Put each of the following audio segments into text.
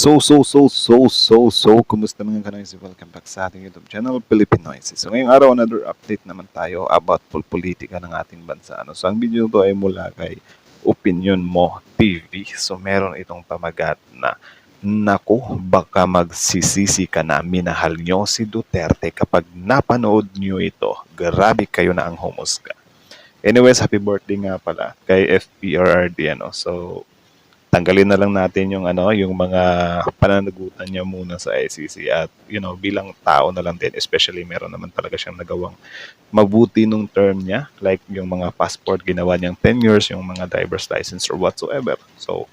Kumusta mga kanoys? Welcome back sa ating YouTube channel, Pilipinoises. So, ngayong araw, another update naman tayo about politika ng ating bansa. So, ang video to ay mula kay Opinion Mo TV. So, meron itong pamagat na, naku, baka magsisisi ka na minahal nyo si Duterte kapag napanood nyo ito. Grabe kayo na ang humusga. Anyways, happy birthday nga pala kay FPRRD. So, tanggalin na lang natin yung yung mga pananagutan niya muna sa ICC at bilang tao na lang din, especially meron naman talaga siyang nagawang mabuti nung term niya, like yung mga passport ginawa niyang 10 years, yung mga driver's license or whatsoever. So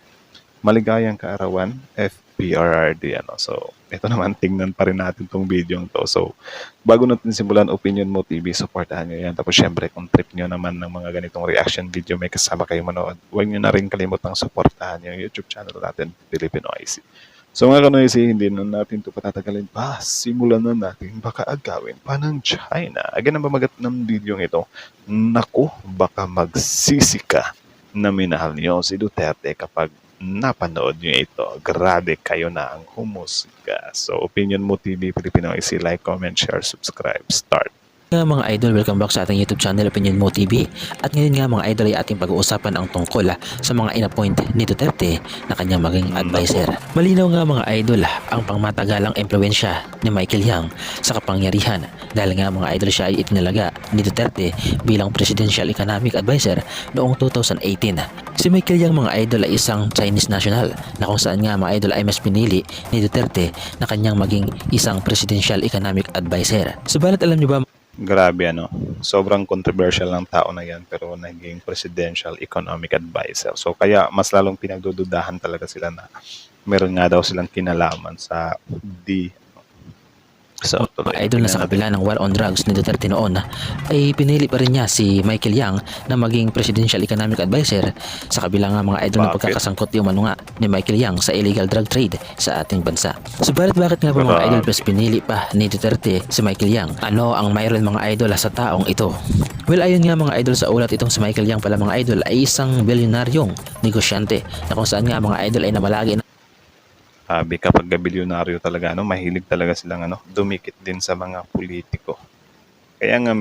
maligayang kaarawan FPRRD. So ito naman, tingnan pa rin natin tong video to. So bago natin simulan, Opinion Mo TV, supportahan nyo yan. Tapos syempre, kung trip nyo naman ng mga ganitong reaction video, may kasama kayo manood, huwag nyo na rin kalimutang supportahan yung YouTube channel natin, Pilipinoises. So mga kanoysi, hindi na natin ito patatagalin pa. Simulan na natin, baka agawin pa ng China. Again, ang pamagat ng video ito, naku, baka magsisi ka na minahal nyo si Duterte kapag napanood nyo ito. Grabe kayo na ang humusga. So, Opinion Mo TV, Pilipinoises, like, comment, share, subscribe, start. Mga idol, welcome back sa ating YouTube channel, Opinion Mo TV. At ngayon nga mga idol ay ating pag-uusapan ang tungkol sa mga inappoint ni Duterte na kanyang maging advisor. Malinaw nga mga idol ang pangmatagalang impluensya ni Michael Yang sa kapangyarihan dahil nga mga idol siya ay itinalaga ni Duterte bilang Presidential Economic Advisor noong 2018. Si Michael Yang mga idol ay isang Chinese national na kung saan nga mga idol ay mas pinili ni Duterte na kanyang maging isang Presidential Economic Advisor. Subalit alam niyo ba, grabe sobrang controversial ng tao na yan pero naging Presidential Economic Advisor. So kaya mas lalong pinagdududahan talaga sila na meron nga daw silang kinalaman sa mga idol na sa kabila ng war on drugs ni Duterte noon ay pinili pa rin niya si Michael Yang na maging Presidential Economic Advisor sa kabila nga mga idol na pagkakasangkot yung nga ni Michael Yang sa illegal drug trade sa ating bansa. Subalit bakit nga ba mga idol plus pinili pa ni Duterte si Michael Yang? Ano ang mayroon mga idol sa taong ito? Well, ayun nga mga idol, sa ulat itong si Michael Yang pala mga idol ay isang bilyonaryong negosyante na kung saan nga mga idol ay namalagi na kapag bilyonaryo talaga, mahilig talaga silang dumikit din sa mga politiko. Kaya nga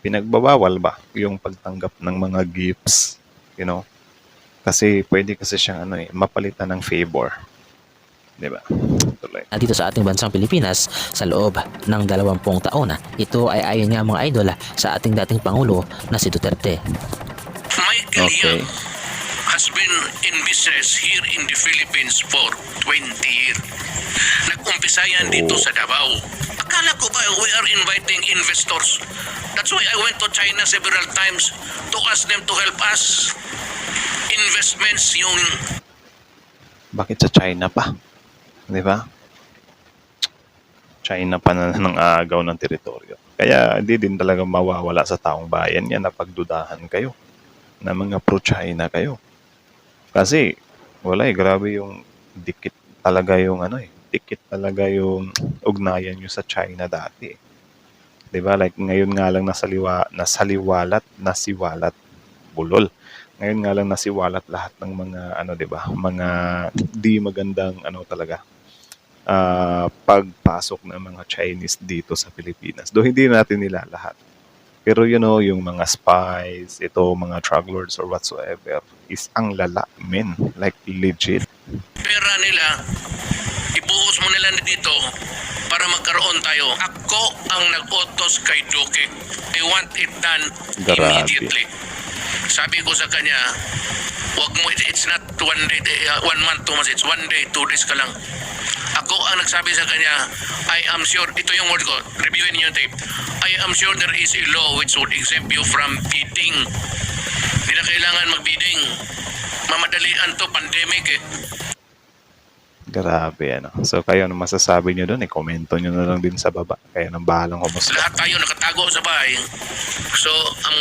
pinagbabawal ba yung pagtanggap ng mga gifts, kasi pwede kasi siyang mapalitan ng favor. Diba? Tuloy. Dito sa ating bansang Pilipinas sa loob ng 20 taon. Ito ay ayon nga mga idol sa ating dating Pangulo na si Duterte. Michael Yang has been in business here in the Philippines for 20 years. Nag-umpisa yan dito sa Davao. Akala ko ba we are inviting investors? That's why I went to China several times to ask them to help us. Investments yung... Bakit sa China pa? Di ba? China pa na ng agaw ng teritoryo. Kaya hindi din talaga mawawala sa taong bayan yan na pagdudahan kayo. Na mga pro-China kayo. Kasi wala grabe yung dikit talaga yung dikit talaga yung ugnayan nyo sa China dati. 'Di ba? Like ngayon nga lang nasiwalat bulol. Ngayon nga lang nasiwalat lahat ng mga 'di ba? Mga di magandang talaga pagpasok ng mga Chinese dito sa Pilipinas. Do hindi natin nila lahat. Pero yung mga spies, mga drug lords or whatsoever, is ang lala, men. Like, legit. Pera nila, ibuhos mo nila dito para magkaroon tayo. Ako ang nag-utos kay Duque. I want it done immediately. Sabi ko sa kanya, wag mo, it's not 1 day, 1 month, 2 months, it's 1 day, 2 days ka lang. Ako ang nagsabi sa kanya, I am sure, ito yung word ko, reviewin niyo yung tape. I am sure there is a law which would exempt you from bidding. Hindi na kailangan mag-bidding. Mamadalian to, pandemic Grabe, So, kayo, masasabi nyo doon? Komento nyo na lang din sa baba. Kaya nang bahalang humusga. Lahat tayo nakatago sa bahay. So, ang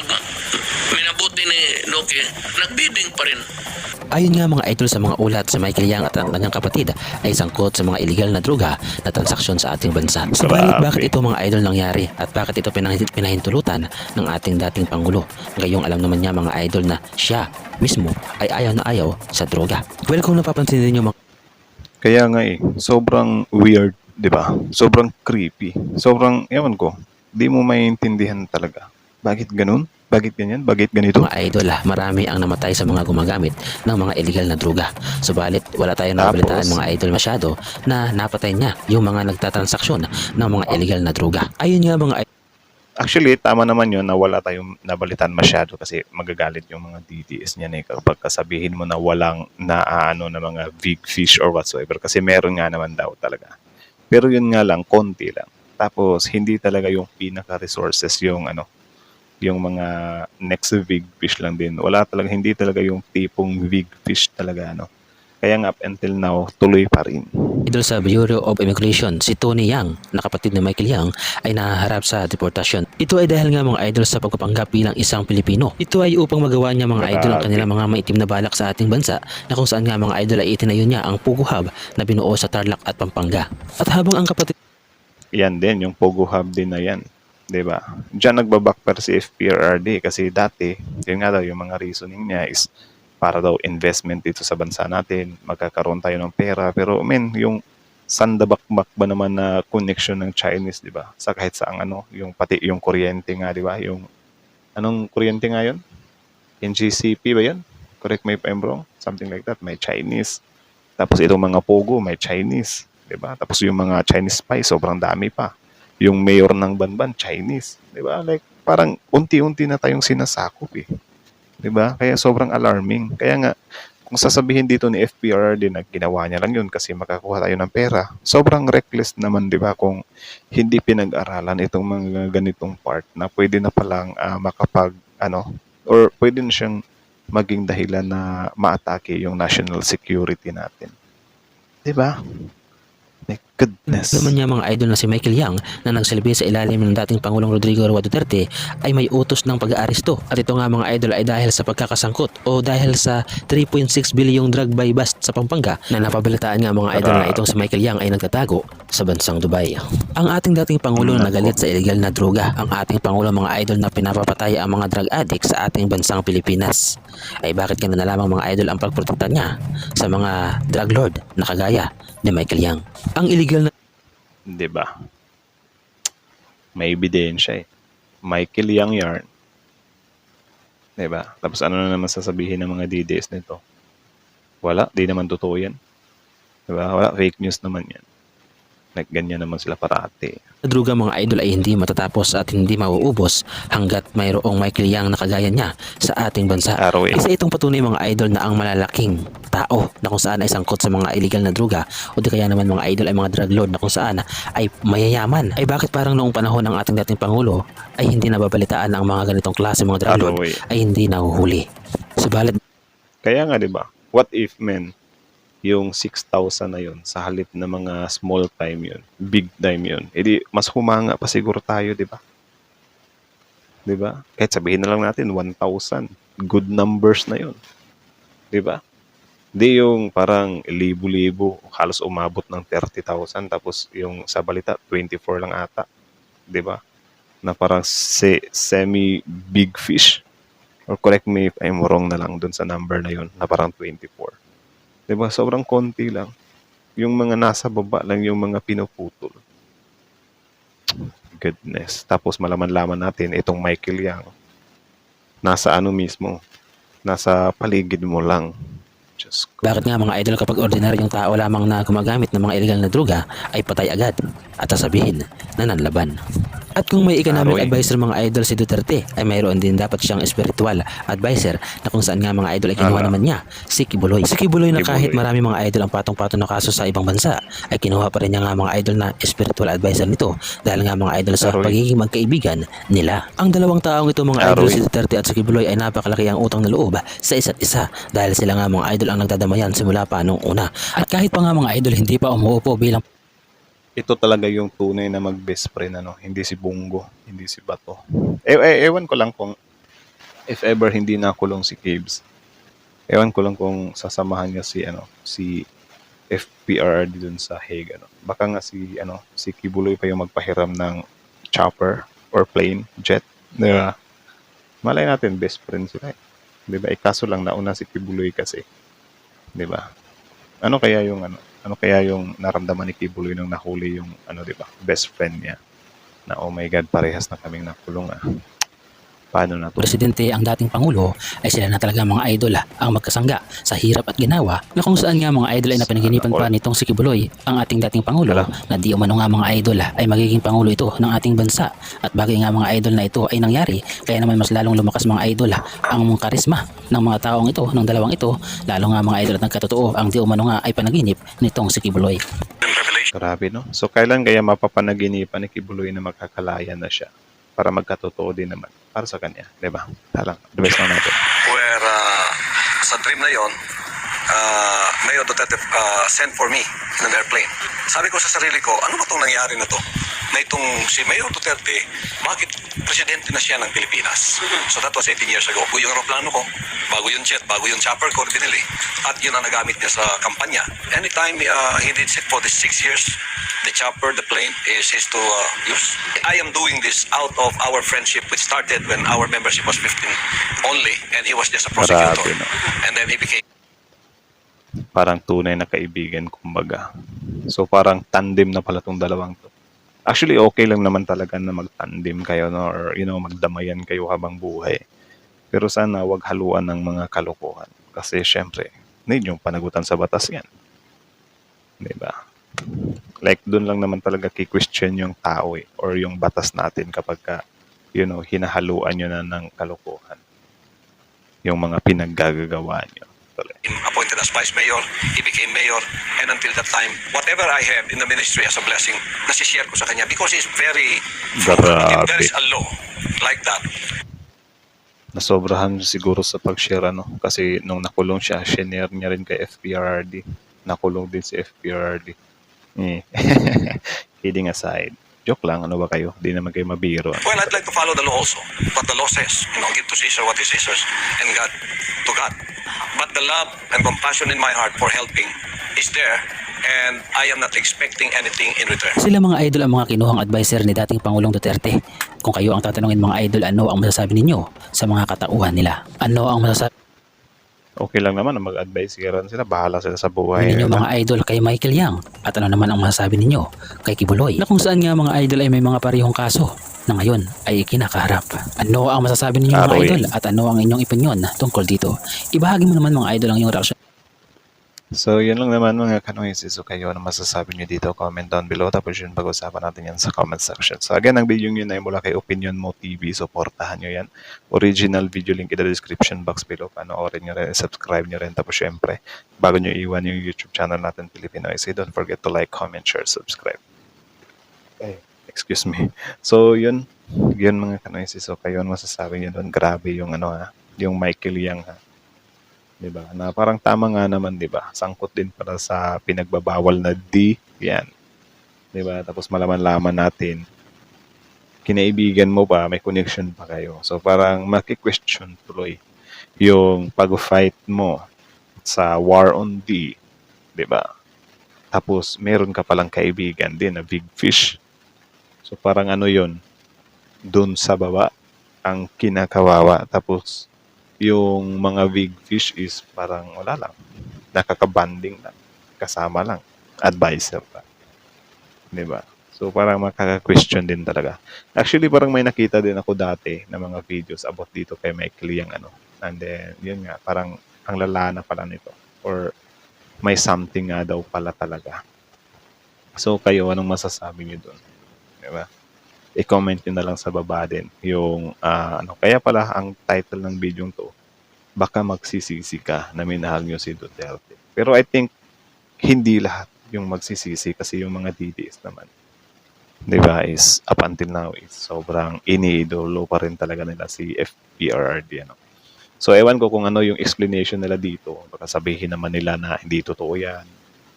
minabuti ni Duque, nag-bidding pa rin. Ayon nga mga idol sa mga ulat, sa Michael Yang at ang kanyang kapatid ay sangkot sa mga illegal na droga na transaksyon sa ating bansa. Subalit bakit ito mga idol nangyari at bakit ito pinahintulutan ng ating dating Pangulo? Ngayong alam naman niya mga idol na siya mismo ay ayaw na ayaw sa droga. Well, kung napapansin niyo mga Kaya nga eh, sobrang weird, 'di ba? Sobrang creepy. Sobrang, ewan ko, di mo maintindihan talaga. Bakit ganun? Bakit ganyan? Bakit ganito? Mga idol, marami ang namatay sa mga gumagamit ng mga illegal na droga. Subalit wala tayong nabalitaan Tapos, mga idol masyado na napatay niya yung mga nagtatransaksyon ng mga illegal na droga. Ayun nga mga actually, tama naman yun na wala tayong nabalitan masyado kasi magagalit yung mga DDS niyan eh kapag kasabihin mo na walang naaano na mga big fish or whatsoever kasi meron nga naman daw talaga. Pero yun nga lang, konti lang. Tapos, hindi talaga yung pinaka-resources yung ano, yung mga next big fish lang din. Wala talaga, hindi talaga yung tipong big fish talaga, ano. Kaya nga, up until now, tuloy pa rin. idol sa Bureau of Immigration, si Tony Yang, na kapatid ni Michael Yang, ay nahaharap sa deportasyon. Ito ay dahil nga mga idol sa pagpapanggap bilang isang Pilipino. Ito ay upang magawa niya mga idol ang kanilang mga maitim na balak sa ating bansa na kung saan nga mga idol ay itinayo niya ang Pugo Hub na binuo sa Tarlac at Pampanga. At habang ang kapatid Yan din, yung Pogo Hub din na yan. 'Di ba? Diyan nagbabackfire si FPRRD kasi dati, yun nga daw, yung mga reasoning niya is para daw investment dito sa bansa natin, magkakaroon tayo ng pera. Pero men, yung sandabakbak ba naman na connection ng Chinese, 'di ba? Sa kahit saang ano, yung pati yung kuryente nga, 'di ba? Yung anong kuryente nga yun? NGCP ba yun? Correct me if I'm wrong. Something like that. May Chinese. Tapos itong mga Pogo, may Chinese. 'Di ba? Tapos yung mga Chinese spy, sobrang dami pa. Yung mayor ng Banban, Chinese. 'Di ba? Like, parang unti-unti na tayong sinasakop eh. 'Di ba? Kaya sobrang alarming. Kaya nga, kung sasabihin dito ni FPRD na ginawa niya lang yun kasi makakuha tayo ng pera, sobrang reckless naman, 'di ba, kung hindi pinag-aralan itong mga ganitong part na pwede na palang makapag ano or pwede na siyang maging dahilan na maatake yung national security natin. 'Di ba? My goodness. naman niya mga idol na si Michael Yang na nagsilbi sa ilalim ng dating Pangulong Rodrigo Roa Duterte ay may utos ng pag-aaresto. At ito nga mga idol ay dahil sa pagkakasangkot o dahil sa 3.6 bilyong drug buy bust sa Pampanga na napabalitaan nga mga idol na itong si Michael Yang ay nagtatago sa bansang Dubai. Ang ating dating Pangulo na galit sa illegal na droga, ang ating Pangulo mga idol na pinapapatay ang mga drug addicts sa ating bansang Pilipinas. Ay bakit ka na lamang mga idol ang pagprotekta niya sa mga drug lord na kagaya ni Michael Yang? Ang illegal na 'Di ba? May ebidensya eh. Michael Yang yarn. 'Di ba? Tapos ano na naman sasabihin ng mga DDS nito? Wala, di naman totoo yan. 'Di ba? Wala, fake news naman yan. Ganyan naman sila parati. droga mga idol ay hindi matatapos at hindi mauubos hanggat mayroong Michael Yang na kagaya niya sa ating bansa. Araw eh. Isa itong patunay mga idol na ang malalaking tao na kung saan ay sangkot sa mga illegal na droga o di kaya naman mga idol ay mga drug lord na kung saan ay mayayaman. Ay bakit parang noong panahon ng ating dating Pangulo ay hindi nababalitaan ang mga ganitong klase mga drug lord Araw eh. ay hindi nahuhuli. Subalit Kaya nga 'di ba? What if men yung 6,000 na yun sa halip na mga small time yun, big time yun, edi mas humanga pa siguro tayo, 'di ba? 'Di ba? Kahit sabihin na lang natin 1,000, good numbers na yun, 'di ba? Di yung parang libo-libo, halos umabot ng 30,000 tapos yung sa balita 24 lang ata, 'di ba? Na parang semi big fish. Or correct me if I'm wrong na lang dun sa number na yun, na parang 24. 'Di ba? Sobrang konti lang. Yung mga nasa baba lang yung mga pinuputol. Goodness. Tapos malaman-laman natin itong Michael Yang nasa ano mismo, nasa paligid mo lang. Diyos ko. bakit nga mga idol kapag ordinaryong tao lamang na gumagamit ng mga illegal na droga ay patay agad at sasabihin na nanlaban. At kung may economic Aroy. advisor mga idol si Duterte ay mayroon din dapat siyang spiritual advisor na kung saan nga mga idol ay kinuha Ala. naman niya si Kibuloy. Si Kibuloy na kahit Kibuloy. marami mga idol ang patong-patong na kaso sa ibang bansa ay kinuha pa rin niya nga mga idol na spiritual advisor nito dahil nga mga idol sa Aroy. pagiging magkaibigan nila. Ang dalawang taong ito mga idol Aroy. si Duterte at si Kibuloy ay napakalaki ang utang na loob sa isa't isa dahil sila nga mga idol ang nagdadamayan simula pa nung una. At kahit pa nga mga idol hindi pa umuupo bilang Ito talaga yung tunay na mag-best friend, ano? Hindi si Bungo, hindi si Bato. Ewan ko lang kung if ever hindi nakulong si Caves. Ewan ko lang kung sasamahan niya si FPRD dun sa Hague, ano. Baka nga si Kibuloy pa yung magpahiram ng chopper or plane, jet. Diba? Malay natin, best friend sila eh. Diba? Kaso lang nauna si Kibuloy kasi. Diba? ano kaya yung naramdaman ni Kibuloy nung nahuli yung ano, 'di ba? Best friend niya. Na oh my God, parehas na kaming nakulong ah. Paano na to? Presidente ang dating Pangulo ay sila na talaga mga idol ang magkasangga sa hirap at ginawa na kung saan nga mga idol ay napanaginipan pa nitong si Kibuloy ang ating dating Pangulo na di umano nga mga idol ay magiging Pangulo ito ng ating bansa at bagay nga mga idol na ito ay nangyari kaya naman mas lalong lumakas mga idol ang karisma ng mga taong ito ng dalawang ito lalo nga mga idol at nagkatotoo ang di umano nga ay panaginip nitong si Kibuloy. Grabe, no? So, kailan kaya mapapanaginipan ni Kibuloy na magkakalaya na siya para magkatotoo din naman para sa kanya, di ba? Talang, advice na natin. Where sa dream na yon, Mayor Duterte sent for me in an airplane. Sabi ko sa sarili ko, ano ba itong nangyari na to? Na itong si Mayor Duterte, bakit presidente na siya ng Pilipinas? So that was 18 years ago. Yung aeroplano ko, bago yung jet, bago yung chopper ko, binili. At yun ang nagamit niya sa kampanya. Anytime he did it for the 6 years, the chopper, the plane is his to use. I am doing this out of our friendship which started when our membership was 15 only and he was just a prosecutor. Grabe, no? And then he became Parang tunay na kaibigan, kumbaga. So, parang tandem na pala tong dalawang to. Actually, okay lang naman talaga na mag-tandem kayo, no? Or, magdamayan kayo habang buhay. Pero sana wag haluan ng mga kalokohan. Kasi, syempre, need yung panagutan sa batas yan. Diba? Like, dun lang naman talaga ki-question yung tao or yung batas natin kapag ka, hinahaluan nyo na ng kalokohan. Yung mga pinaggagawa nyo. appointed as vice mayor, he became mayor, and until that time, whatever I have in the ministry as a blessing, nasishare ko sa kanya because he's very frugal. There is a law like that. Nasobrahan siguro sa pag-share, kasi nung nakulong siya, shinare niya rin kay FPRRD. Nakulong din si FPRRD. Kidding aside. Joke lang, ano ba kayo? Di naman kayo mabiro. Well, I'd like to follow the law also. What the law says, give to Caesar what is Caesar's and God to God. But the love and compassion in my heart for helping is there, and I am not expecting anything in return. Sila mga idol ang mga kinuhang adviser ni dating Pangulong Duterte. Kung kayo ang tatanungin mga idol, ano ang masasabi ninyo sa mga katauhan nila? Ano ang masasabi Okay lang naman na mag-advise sila. Bahala sila sa buhay ninyo nila. mga idol kay Michael Yang? At ano naman ang masasabi ninyo kay Kibuloy? Na kung saan nga mga idol ay may mga parehong kaso na ngayon ay kinakaharap. Ano ang masasabi ninyo mga idol? At ano ang inyong opinyon tungkol dito? Ibahagi mo naman mga idol ang iyong reaksyon. So, yun lang naman mga kanoisis. So, kayo, ano masasabi nyo dito? Comment down below. Tapos yun, pag-usapan natin yan sa comment section. So, again, ang video yun ay mula kay Opinion Mo TV. Supportahan nyo yan. Original video link in the description box below. Panoorin nyo rin, subscribe nyo rin. Tapos syempre, bago nyo iwan yung YouTube channel natin, Pilipinoise, don't forget to like, comment, share, subscribe. Excuse me. So, yun mga kanoisis. So, kayo, ano masasabi nyo doon? Grabe yung yung Michael Yang, 'di ba? Na parang tama nga naman, 'di ba? Sangkot din para sa pinagbabawal na D, 'yan. 'Di ba? Tapos malaman-laman natin kinaibigan mo pa, may connection pa kayo. So parang maki-question tuloy yung pag-fight mo sa war on D, 'di ba? Tapos meron ka palang kaibigan din na big fish. So parang ano 'yon? Doon sa baba ang kinakawawa, tapos yung mga big fish is parang wala lang. Nakaka-banding lang. Kasama lang. Advisor pa. Diba? So parang makaka-question din talaga. Actually, parang may nakita din ako dati na mga videos about dito kay Michael Yang And then, yun nga, parang ang lala na pala nito. Or may something nga daw pala talaga. So kayo, anong masasabi niyo doon? Diba? I-comment nyo na lang sa baba din yung kaya pala ang title ng video to, baka magsisisi ka na minahal nyo si Duterte. Pero I think hindi lahat yung magsisisi kasi yung mga DDS naman, di ba, is up until now is sobrang iniidolo pa rin talaga nila si FPRRD. So ewan ko kung ano yung explanation nila dito. Baka sabihin naman nila na hindi totoo yan,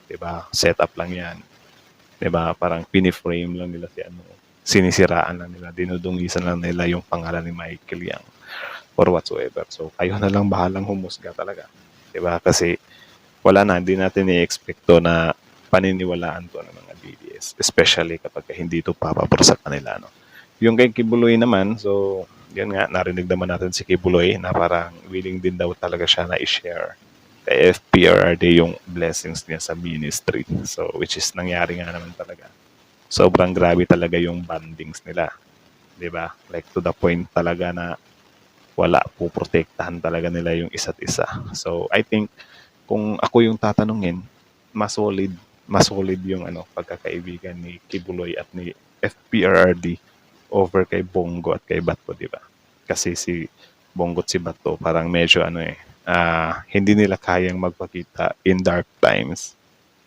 di ba, set up lang yan, di ba, parang piniframe lang nila sinisiraan lang nila, dinudungisan lang nila yung pangalan ni Michael Yang or whatsoever. So, kayo na lang bahalang humusga talaga. Diba? Kasi, wala na, hindi natin i-expecto na paniniwalaan to ng mga DDS. Especially kapag hindi ito papapor sa kanila. Yung kay Kibuloy naman, so, yun nga, narinig naman natin si Kibuloy na parang willing din daw talaga siya na i-share kay FPRRD yung blessings niya sa ministry. So, which is nangyari nga naman talaga. Sobrang grabe talaga yung bandings nila. 'Di ba? Like to the point talaga na wala, puprotektahan talaga nila yung isa't isa. So, I think kung ako yung tatanungin, mas solid yung pagkakaibigan ni Kibuloy at ni FPRRD over kay Bongo at kay Bato, 'di ba? Kasi si Bongo at si Bato parang medyo hindi nila kayang magpakita in dark times,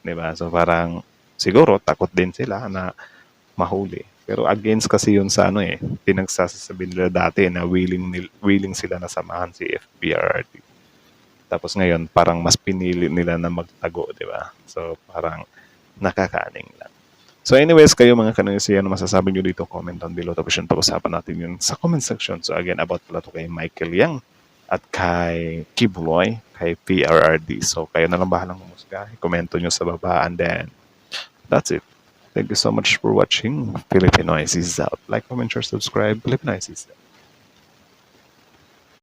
'di ba? So parang siguro takot din sila na mahuli. Pero against kasi yun sa pinagsasabi nila dati na willing sila na samahan si FPRRD. Tapos ngayon parang mas pinili nila na magtago, 'di ba? So parang nakakaaning lang. So anyways, kayo mga kanaysi, ano masasabi nyo dito? Comment down below. Tapos yun, pag-usapan natin yun sa comment section. So again, about pala to kay Michael Yang at kay Kibuloy, kay PRRD. So kayo na lang bahalang humusga. Komento nyo sa baba, and then that's it. Thank you so much for watching. Filipinoises is out. Like, comment, share, subscribe. Filipinoises is out.